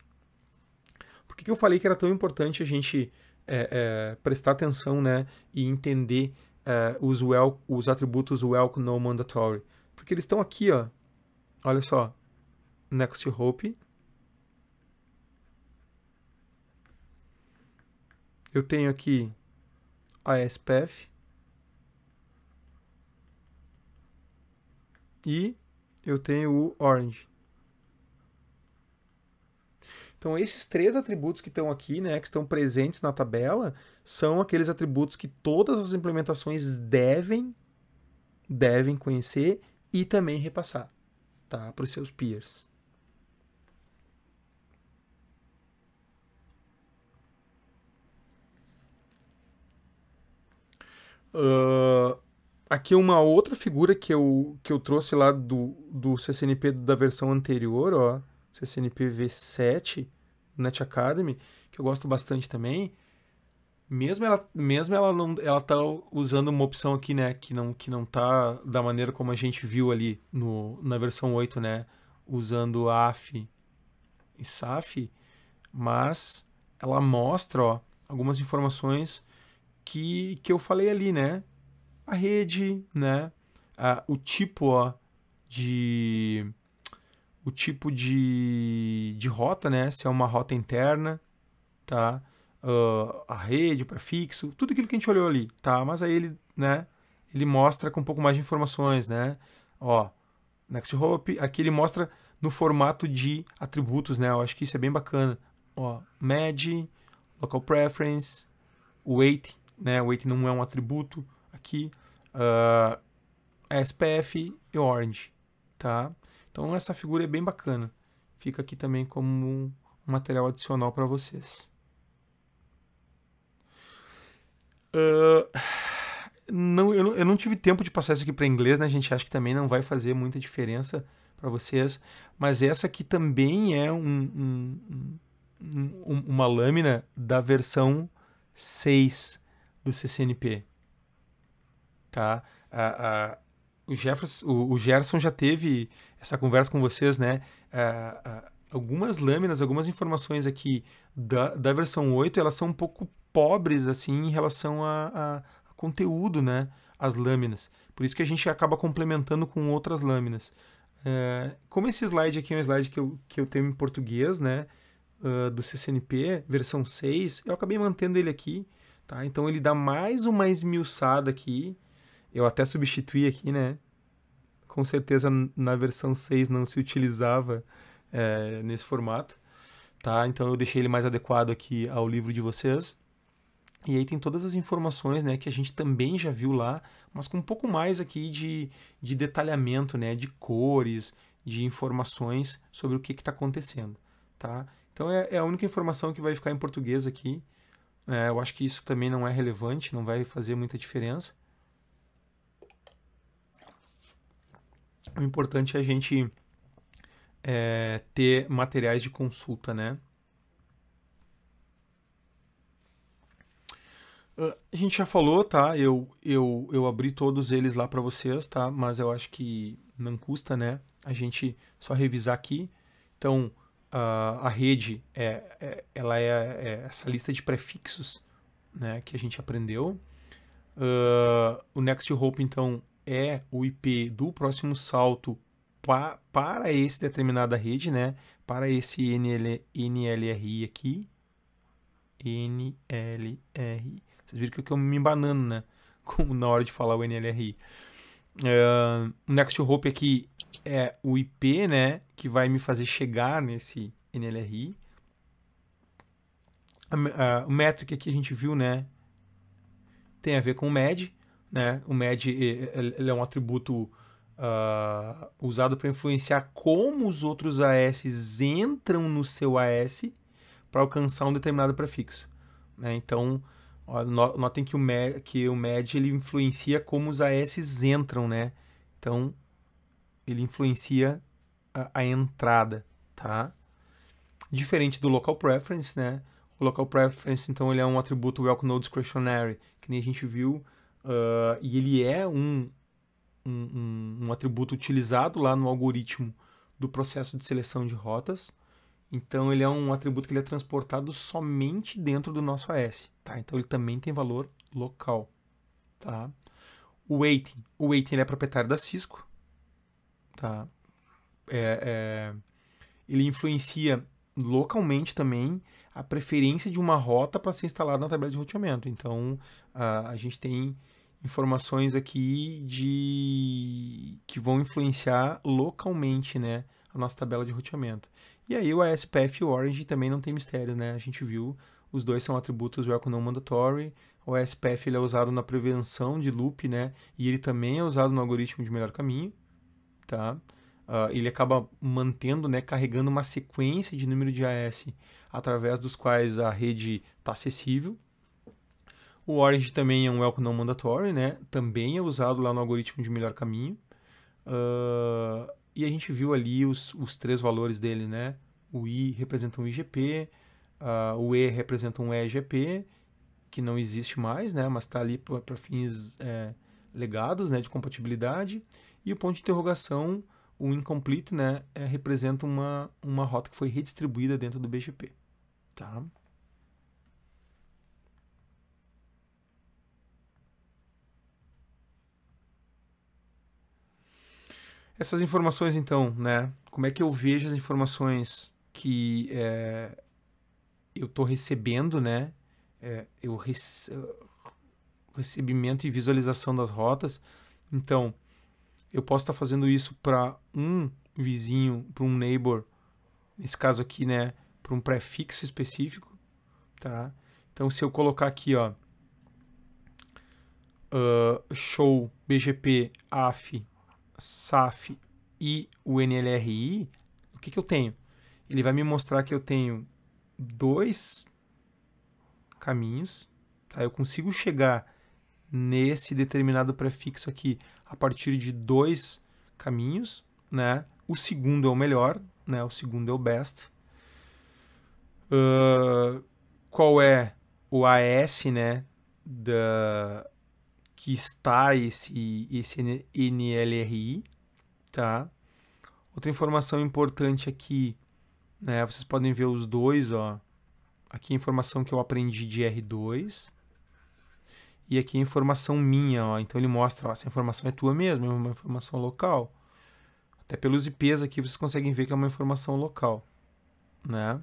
Speaker 1: Por que eu falei que era tão importante a gente prestar atenção, né, e entender os atributos welcome no mandatory? Porque eles estão aqui, ó. Olha só. Next Hope. Eu tenho aqui a SPF. E eu tenho o Orange. Então, esses três atributos que estão aqui, né, que estão presentes na tabela, são aqueles atributos que todas as implementações devem conhecer e também repassar, tá, para os seus peers. Aqui uma outra figura que eu trouxe lá do CCNP da versão anterior, ó, CCNP V7, Net Academy, que eu gosto bastante também. Mesmo ela não, ela tá usando uma opção aqui, né, que não tá da maneira como a gente viu ali na versão 8, né, usando AF e SAF, mas ela mostra, ó, algumas informações que eu falei ali, né? A rede, né? O tipo, ó, de rota, né? Se é uma rota interna, tá? A rede, o prefixo, tudo aquilo que a gente olhou ali, tá? Mas aí ele, né? Ele mostra com um pouco mais de informações, né? Ó, Next Hope, aqui ele mostra no formato de atributos, né? Eu acho que isso é bem bacana. Ó, MED, Local Preference, Weight, né? Weight não é um atributo aqui. SPF e Orange, tá? Então essa figura é bem bacana. Fica aqui também como um material adicional para vocês. Eu não tive tempo de passar isso aqui para inglês, né? A gente acha que também não vai fazer muita diferença para vocês, mas essa aqui também é uma lâmina da versão 6 do CCNP, tá? O Gerson já teve essa conversa com vocês, né? Algumas lâminas, algumas informações aqui da versão 8, elas são um pouco pobres, assim, em relação a conteúdo, né? As lâminas. Por isso que a gente acaba complementando com outras lâminas. Como esse slide aqui é um slide que eu tenho em português, né? Do CCNP, versão 6, eu acabei mantendo ele aqui, tá? Então ele dá mais uma esmiuçada aqui. Eu até substituí aqui, né? Com certeza na versão 6 não se utilizava nesse formato, tá? Então eu deixei ele mais adequado aqui ao livro de vocês. E aí tem todas as informações, né, que a gente também já viu lá, mas com um pouco mais aqui de detalhamento, né, de cores, de informações sobre o que está acontecendo, tá? Então é a única informação que vai ficar em português aqui. Eu acho que isso também não é relevante, não vai fazer muita diferença. O importante é a gente ter materiais de consulta, né? A gente já falou, tá? Eu abri todos eles lá para vocês, tá? Mas eu acho que não custa, né? A gente só revisar aqui. Então, a rede ela é essa lista de prefixos, né? Que a gente aprendeu. O Next Hop, então, é o IP do próximo salto para esse determinada rede, né? Para esse NLRI aqui. NLRI. Vocês viram que eu estou me embanando, né? Na hora de falar o NLRI. O Next Hop aqui é o IP, né? Que vai me fazer chegar nesse NLRI. O metric aqui a gente viu, né? Tem a ver com o MED, né? O MED ele é um atributo usado para influenciar como os outros AS entram no seu AS para alcançar um determinado prefixo, né? Então, notem que o MED ele influencia como os AS entram, né? Então, ele influencia a entrada, tá? Diferente do Local Preference, né? O Local Preference, então, ele é um atributo Welcome Node Discretionary, que nem a gente viu, e ele é um atributo utilizado lá no algoritmo do processo de seleção de rotas. Então, ele é um atributo que ele é transportado somente dentro do nosso AS, tá? Então, ele também tem valor local, tá? O weighting ele é proprietário da Cisco, tá? Ele influencia localmente também a preferência de uma rota para ser instalada na tabela de roteamento. Então, a gente tem informações aqui que vão influenciar localmente, né, a nossa tabela de roteamento. E aí o ASPF e o Orange também não tem mistério, né? A gente viu, os dois são atributos Welcome Non Mandatory. O ASPF ele é usado na prevenção de loop, né? E ele também é usado no algoritmo de melhor caminho, tá? Ele acaba mantendo, né, carregando uma sequência de número de AS através dos quais a rede está acessível. O Orange também é um Welcome Non Mandatory, né? Também é usado lá no algoritmo de melhor caminho. E a gente viu ali os três valores dele, né? O I representa um IGP, o E representa um EGP, que não existe mais, né? Mas está ali para fins legados, né? De compatibilidade. E o ponto de interrogação, o incomplete, né? Representa uma rota que foi redistribuída dentro do BGP, tá? Essas informações, então, né? Como é que eu vejo as informações que eu estou recebendo, né? Recebimento e visualização das rotas. Então, eu posso estar fazendo isso para um vizinho, para um neighbor, nesse caso aqui, né? Para um prefixo específico, tá? Então, se eu colocar aqui, ó, show BGP AF SAF e o NLRI, o que eu tenho? Ele vai me mostrar que eu tenho dois caminhos, tá? Eu consigo chegar nesse determinado prefixo aqui a partir de dois caminhos, né? O segundo é o melhor, né? O segundo é o best. Qual é o AS, né? Que está esse NLRI, tá? Outra informação importante aqui, né? Vocês podem ver os dois, ó. Aqui a informação que eu aprendi de R2 e aqui a informação minha, ó. Então ele mostra, ó, essa informação é tua mesmo, é uma informação local. Até pelos IPs aqui vocês conseguem ver que é uma informação local, né?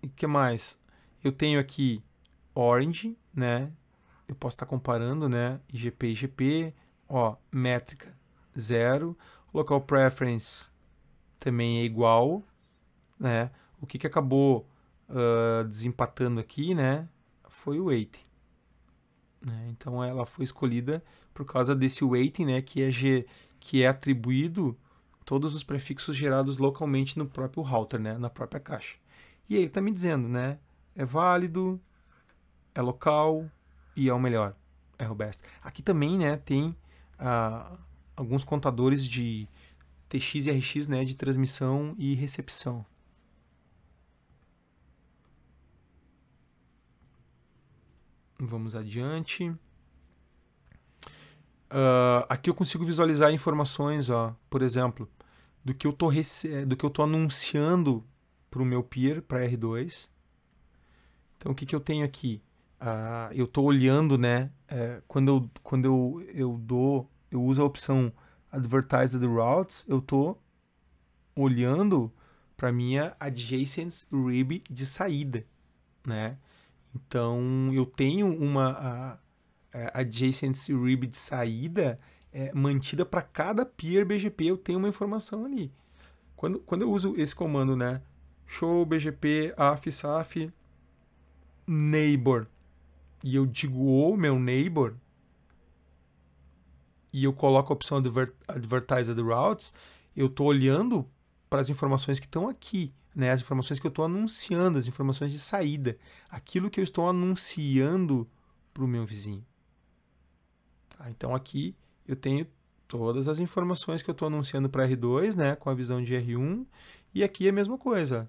Speaker 1: E o que mais? Eu tenho aqui Orange, né? Eu posso estar comparando, né? IGP, IGP, ó, métrica 0, local preference também é igual, né? O que acabou desempatando aqui, né? Foi o weight, né? Então ela foi escolhida por causa desse weighting, né? Que é atribuído todos os prefixos gerados localmente no próprio router, né? Na própria caixa. E aí ele está me dizendo, né? É válido, é local e é o melhor, é o best. Aqui também, né? Tem alguns contadores de TX e RX, né? De transmissão e recepção. Vamos adiante. Aqui eu consigo visualizar informações, ó, por exemplo, do que eu tô anunciando para o meu peer, para R2. Então, o que eu tenho aqui? Eu estou olhando, né? Quando eu uso a opção Advertised Routes, eu estou olhando para minha adjacent RIB de saída, né? Então, eu tenho uma adjacent RIB de saída mantida para cada peer BGP, eu tenho uma informação ali. Quando eu uso esse comando, né? Show BGP AF/SAF neighbor, e eu digo o meu neighbor, e eu coloco a opção Advertised Routes, eu estou olhando para as informações que estão aqui, né? As informações que eu estou anunciando, as informações de saída, aquilo que eu estou anunciando para o meu vizinho. Tá? Então aqui eu tenho todas as informações que eu estou anunciando para R2, né? Com a visão de R1, e aqui é a mesma coisa.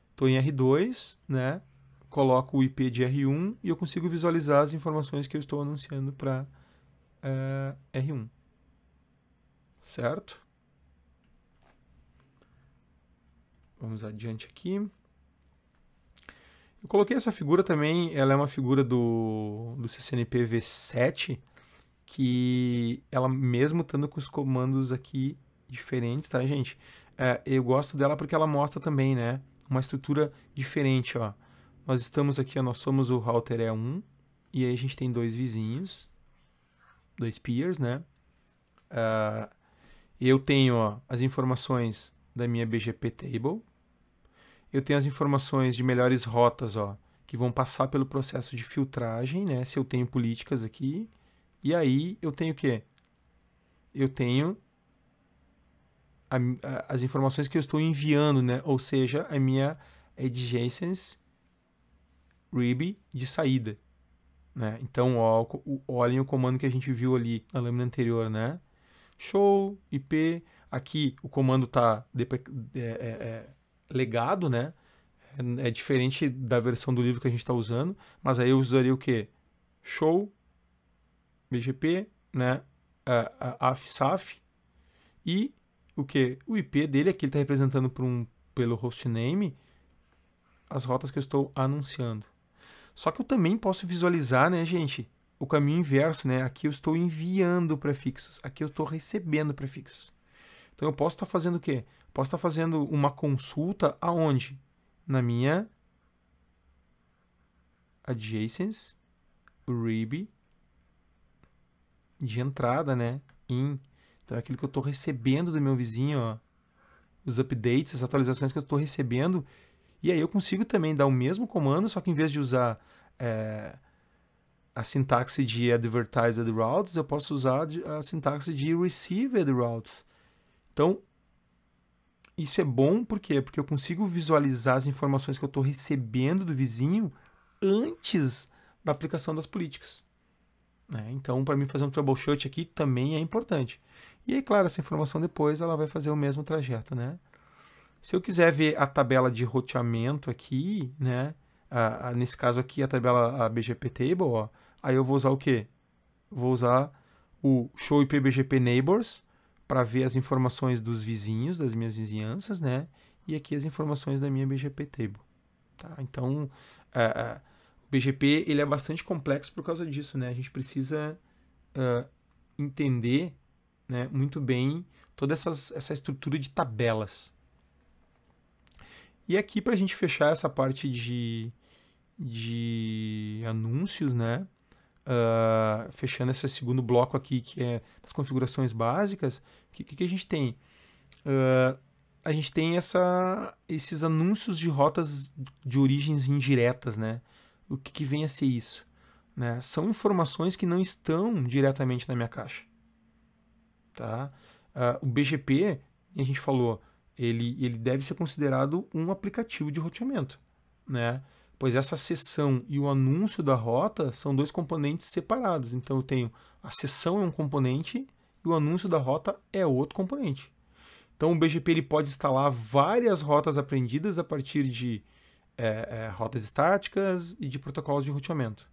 Speaker 1: Estou em R2, né? Coloco o IP de R1 e eu consigo visualizar as informações que eu estou anunciando para R1. Certo? Vamos adiante aqui. Eu coloquei essa figura também, ela é uma figura do CCNP V7, que ela mesmo estando com os comandos aqui diferentes, tá, gente? Eu gosto dela porque ela mostra também, né? Uma estrutura diferente, ó. Nós estamos aqui, ó, nós somos o router E1, e aí a gente tem dois vizinhos, dois peers, né? Eu tenho, ó, as informações da minha BGP table. Eu tenho as informações de melhores rotas, ó, que vão passar pelo processo de filtragem, né? Se eu tenho políticas aqui. E aí eu tenho o quê? Eu tenho as informações que eu estou enviando, né? Ou seja, a minha adjacent RIB de saída, né? Então, ó, olhem o comando que a gente viu ali na lâmina anterior, né? Show, IP. Aqui o comando está legado, né? É diferente da versão do livro que a gente está usando, mas aí eu usaria o quê? Show, BGP, né? AF/SAF e o que? O IP dele aqui ele está representando pelo hostname as rotas que eu estou anunciando. Só que eu também posso visualizar, né, gente, o caminho inverso, né? Aqui eu estou enviando prefixos, aqui eu estou recebendo prefixos. Então eu posso estar fazendo o quê? Posso estar fazendo uma consulta aonde? Na minha adjacent RIB de entrada, né? Então é aquilo que eu estou recebendo do meu vizinho, ó, os updates, as atualizações que eu estou recebendo. E aí eu consigo também dar o mesmo comando, só que em vez de usar a sintaxe de Advertised Routes, eu posso usar a sintaxe de Received Routes. Então, isso é bom por quê? Porque eu consigo visualizar as informações que eu estou recebendo do vizinho antes da aplicação das políticas. Então, para mim fazer um troubleshoot aqui também é importante. E aí, claro, essa informação depois ela vai fazer o mesmo trajeto, né? Se eu quiser ver a tabela de roteamento aqui, né? Nesse caso aqui, a tabela BGP Table, ó, aí eu vou usar o quê? Vou usar o Show IP BGP Neighbors para ver as informações dos vizinhos, das minhas vizinhanças, né? E aqui as informações da minha BGP Table. Tá? Então, o BGP ele é bastante complexo por causa disso, né? A gente precisa entender, né, muito bem toda essa estrutura de tabelas. E aqui, para a gente fechar essa parte de anúncios, né? Fechando esse segundo bloco aqui, que é das configurações básicas, o que a gente tem? A gente tem esses anúncios de rotas de origens indiretas, né? O que vem a ser isso? Né? São informações que não estão diretamente na minha caixa. Tá? O BGP, a gente falou, ele deve ser considerado um aplicativo de roteamento, né? Pois essa seção e o anúncio da rota são dois componentes separados. Então eu tenho a seção é um componente e o anúncio da rota é outro componente. Então o BGP ele pode instalar várias rotas aprendidas a partir de rotas estáticas e de protocolos de roteamento.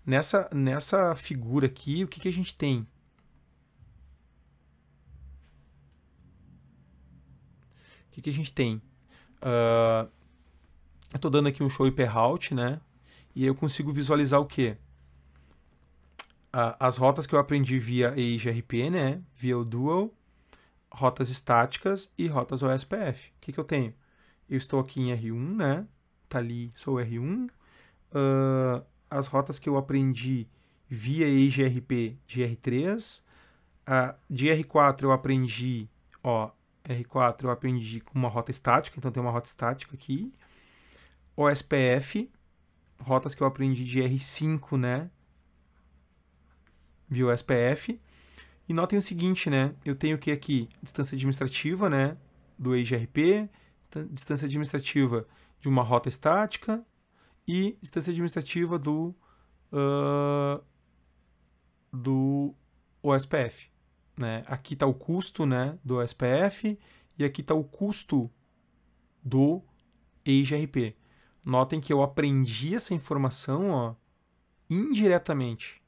Speaker 1: Nessa figura aqui, o que a gente tem? O que a gente tem? Eu estou dando aqui um show hyperroute, né? E eu consigo visualizar o quê? As rotas que eu aprendi via EIGRP, né? Via o Dual, rotas estáticas e rotas OSPF. O que eu tenho? Eu estou aqui em R1, né? Tá ali, sou R1. As rotas que eu aprendi via EIGRP de R3. De R4 eu aprendi, ó, R4 eu aprendi com uma rota estática, então tem uma rota estática aqui. OSPF, rotas que eu aprendi de R5, né? Via OSPF. E notem o seguinte, né? Eu tenho o que aqui? Distância administrativa, né? Do EIGRP, distância administrativa de uma rota estática e distância administrativa do OSPF. Né? Aqui está o custo, né, do OSPF e aqui está o custo do EIGRP. Notem que eu aprendi essa informação, ó, indiretamente.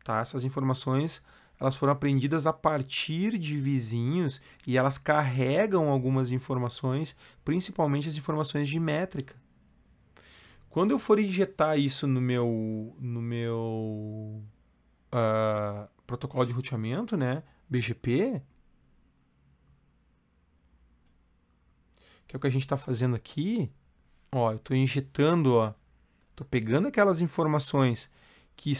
Speaker 1: Tá? Essas informações elas foram aprendidas a partir de vizinhos e elas carregam algumas informações, principalmente as informações de métrica. Quando eu for injetar isso no meu protocolo de roteamento, né, BGP, que é o que a gente está fazendo aqui, ó, eu estou injetando, ó, estou pegando aquelas informações que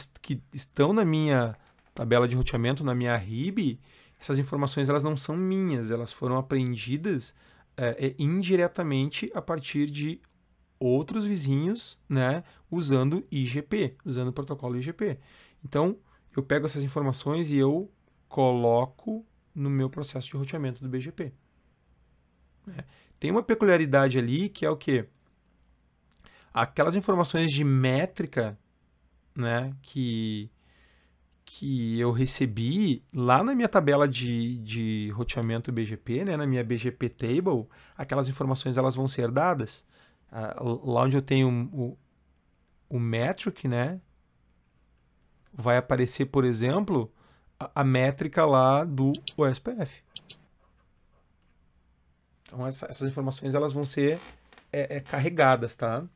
Speaker 1: estão na minha tabela de roteamento, na minha RIB. Essas informações elas não são minhas, elas foram aprendidas indiretamente a partir de outros vizinhos, né, usando IGP, usando o protocolo IGP. Então, eu pego essas informações e eu coloco no meu processo de roteamento do BGP. Tem uma peculiaridade ali que é o quê? Aquelas informações de métrica, né, que eu recebi lá na minha tabela de roteamento BGP, né, na minha BGP Table, aquelas informações elas vão ser dadas. Lá onde eu tenho o metric, né, vai aparecer, por exemplo, a métrica lá do OSPF. Então essas informações elas vão ser carregadas, tá?